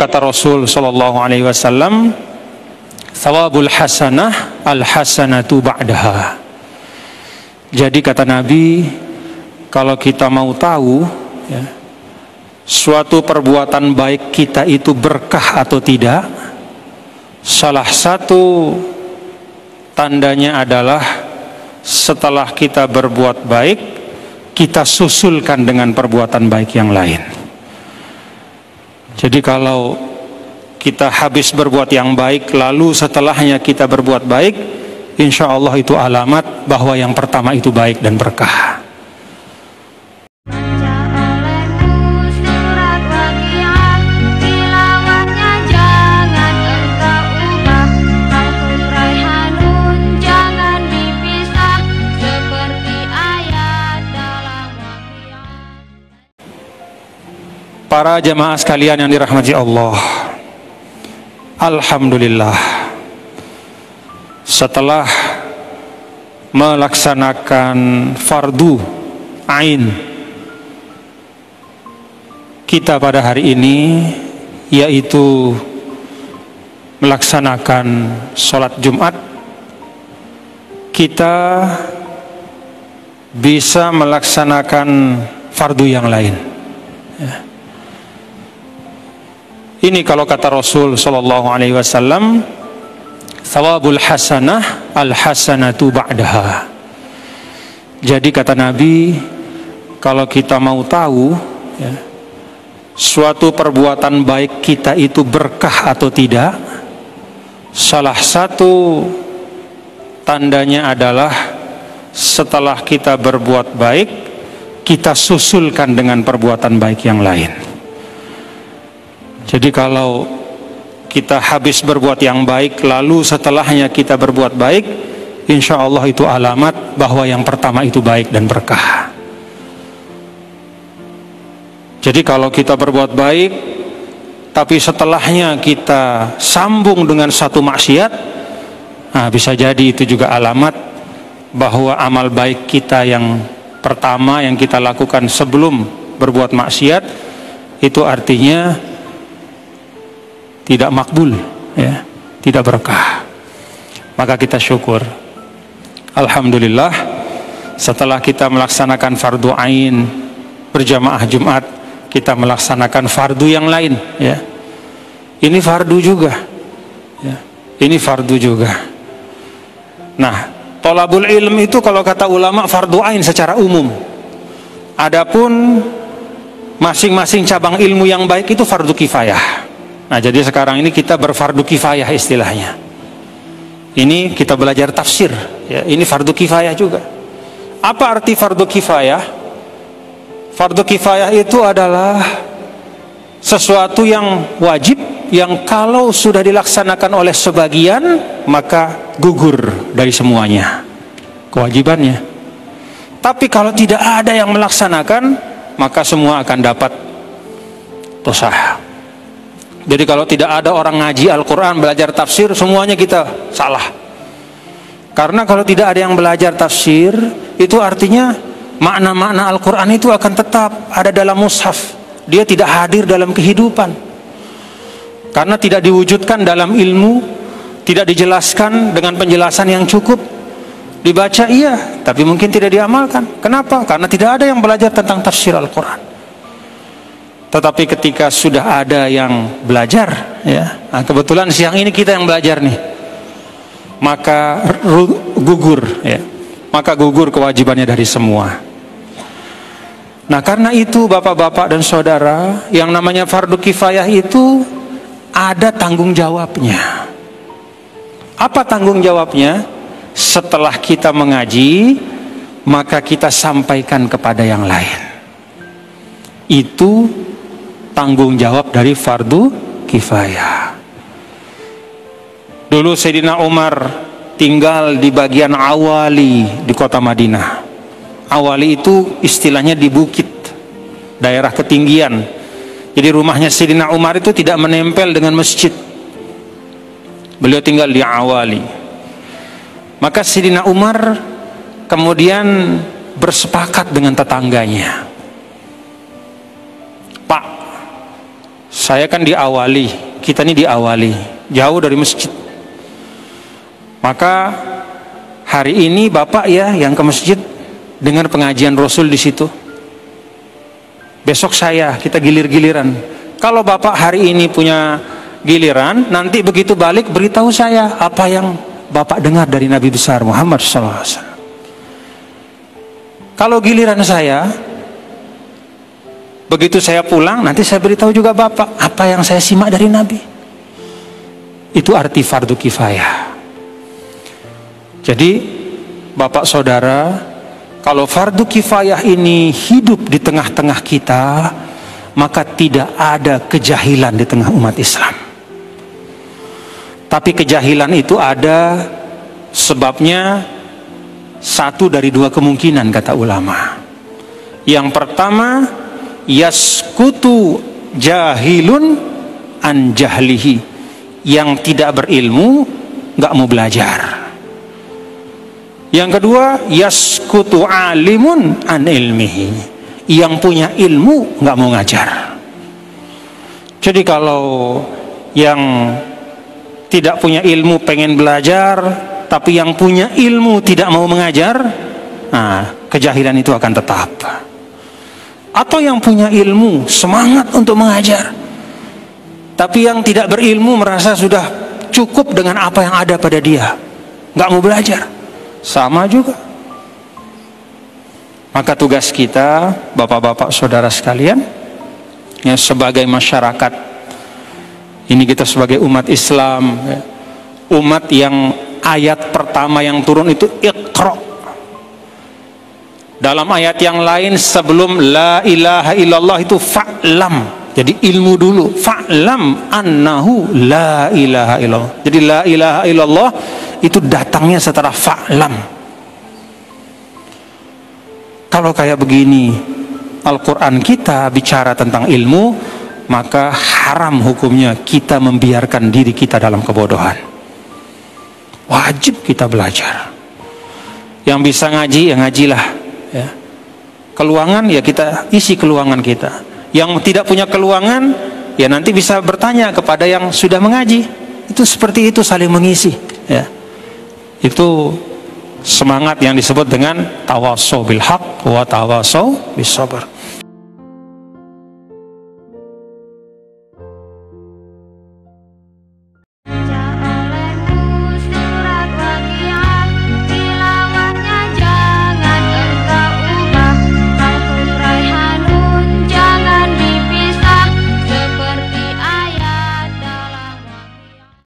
Kata Rasul sallallahu alaihi wasallam, "Thawabul hasanah al-hasanatu ba'daha." Jadi kata Nabi, kalau kita mau tahu ya, suatu perbuatan baik kita itu berkah atau tidak, salah satu tandanya adalah setelah kita berbuat baik, kita susulkan dengan perbuatan baik yang lain. Jadi kalau kita habis berbuat yang baik, lalu setelahnya kita berbuat baik, insya Allah itu alamat bahwa yang pertama itu baik dan berkah. Para jamaah sekalian yang dirahmati Allah, alhamdulillah, setelah melaksanakan fardu ain kita pada hari ini, yaitu melaksanakan sholat Jumat, kita bisa melaksanakan fardu yang lain ya. Ini kalau kata Rasul sallallahu alaihi wasallam, "Thawabul hasanah al-hasanatu ba'daha." Jadi kata Nabi, kalau kita mau tahu ya, suatu perbuatan baik kita itu berkah atau tidak, salah satu tandanya adalah setelah kita berbuat baik, kita susulkan dengan perbuatan baik yang lain. Jadi kalau kita habis berbuat yang baik, lalu setelahnya kita berbuat baik, insya Allah itu alamat bahwa yang pertama itu baik dan berkah. Jadi kalau kita berbuat baik, tapi setelahnya kita sambung dengan satu maksiat, nah bisa jadi itu juga alamat bahwa amal baik kita yang pertama yang kita lakukan sebelum berbuat maksiat, itu artinya tidak makbul ya, tidak berkah. Maka kita syukur, alhamdulillah, setelah kita melaksanakan fardu ain berjamaah Jumat, kita melaksanakan fardu yang lain ya. Ini fardu juga ya. Ini fardu juga. Nah, thalabul ilm itu kalau kata ulama fardu ain secara umum. Adapun masing-masing cabang ilmu yang baik itu fardu kifayah. Nah, jadi sekarang ini kita berfardu kifayah istilahnya. Ini kita belajar tafsir ya, ini fardu kifayah juga. Apa arti fardu kifayah? Fardu kifayah itu adalah sesuatu yang wajib, yang kalau sudah dilaksanakan oleh sebagian, maka gugur dari semuanya kewajibannya. Tapi kalau tidak ada yang melaksanakan, maka semua akan dapat dosa. Jadi kalau tidak ada orang ngaji Al-Quran, belajar tafsir, semuanya kita salah. Karena kalau tidak ada yang belajar tafsir, itu artinya makna-makna Al-Quran itu akan tetap ada dalam mushaf. Dia tidak hadir dalam kehidupan. Karena tidak diwujudkan dalam ilmu, tidak dijelaskan dengan penjelasan yang cukup. Dibaca iya, tapi mungkin tidak diamalkan. Kenapa? Karena tidak ada yang belajar tentang tafsir Al-Quran. Tetapi ketika sudah ada yang belajar ya, nah kebetulan siang ini kita yang belajar nih, maka gugur ya, maka gugur kewajibannya dari semua. Nah karena itu bapak-bapak dan saudara, yang namanya fardu kifayah itu ada tanggung jawabnya. Apa tanggung jawabnya? Setelah kita mengaji, maka kita sampaikan kepada yang lain. Itu tanggung jawab dari fardu kifayah. Dulu Sayyidina Umar tinggal di bagian Awali di kota Madinah. Awali itu istilahnya di bukit, daerah ketinggian. Jadi rumahnya Sayyidina Umar itu tidak menempel dengan masjid. Beliau tinggal di Awali. Maka Sayyidina Umar kemudian bersepakat dengan tetangganya, "Pak, Saya kan diawali, kita ini diawali jauh dari masjid. Maka hari ini Bapak ya yang ke masjid dengar pengajian Rasul di situ. Besok saya, kita gilir-giliran. Kalau Bapak hari ini punya giliran, nanti begitu balik beritahu saya apa yang Bapak dengar dari Nabi besar Muhammad SAW. Kalau giliran saya, begitu saya pulang, nanti saya beritahu juga Bapak apa yang saya simak dari Nabi. Itu arti fardu kifayah. Jadi Bapak Saudara, kalau fardu kifayah ini hidup di tengah-tengah kita, maka tidak ada kejahilan di tengah umat Islam. Tapi kejahilan itu ada sebabnya satu dari dua kemungkinan kata ulama. Yang pertama, yaskutu jahilun an jahlihi, yang tidak berilmu nggak mau belajar. Yang kedua, yaskutu alimun an ilmihi, yang punya ilmu nggak mau ngajar. Jadi kalau yang tidak punya ilmu pengen belajar, tapi yang punya ilmu tidak mau mengajar, nah kejahilan itu akan tetap. Atau yang punya ilmu semangat untuk mengajar, tapi yang tidak berilmu merasa sudah cukup dengan apa yang ada pada dia, nggak mau belajar. Sama juga. Maka tugas kita, bapak-bapak saudara sekalian, ya, sebagai masyarakat ini, kita sebagai umat Islam, ya, umat yang ayat pertama yang turun itu Iqra. Dalam ayat yang lain sebelum la ilaha illallah itu fa'lam. Jadi ilmu dulu, fa'lam annahu la ilaha illallah. Jadi la ilaha illallah itu datangnya setelah fa'lam. Kalau kayak begini Al-Quran kita bicara tentang ilmu, maka haram hukumnya kita membiarkan diri kita dalam kebodohan. Wajib kita belajar. Yang bisa ngaji ya ngajilah, ya. Keluangan ya kita isi keluangan kita. Yang tidak punya keluangan ya nanti bisa bertanya kepada yang sudah mengaji. Itu seperti itu, saling mengisi, ya. Itu semangat yang disebut dengan tawasau bil haq wa tawasau bis sabr.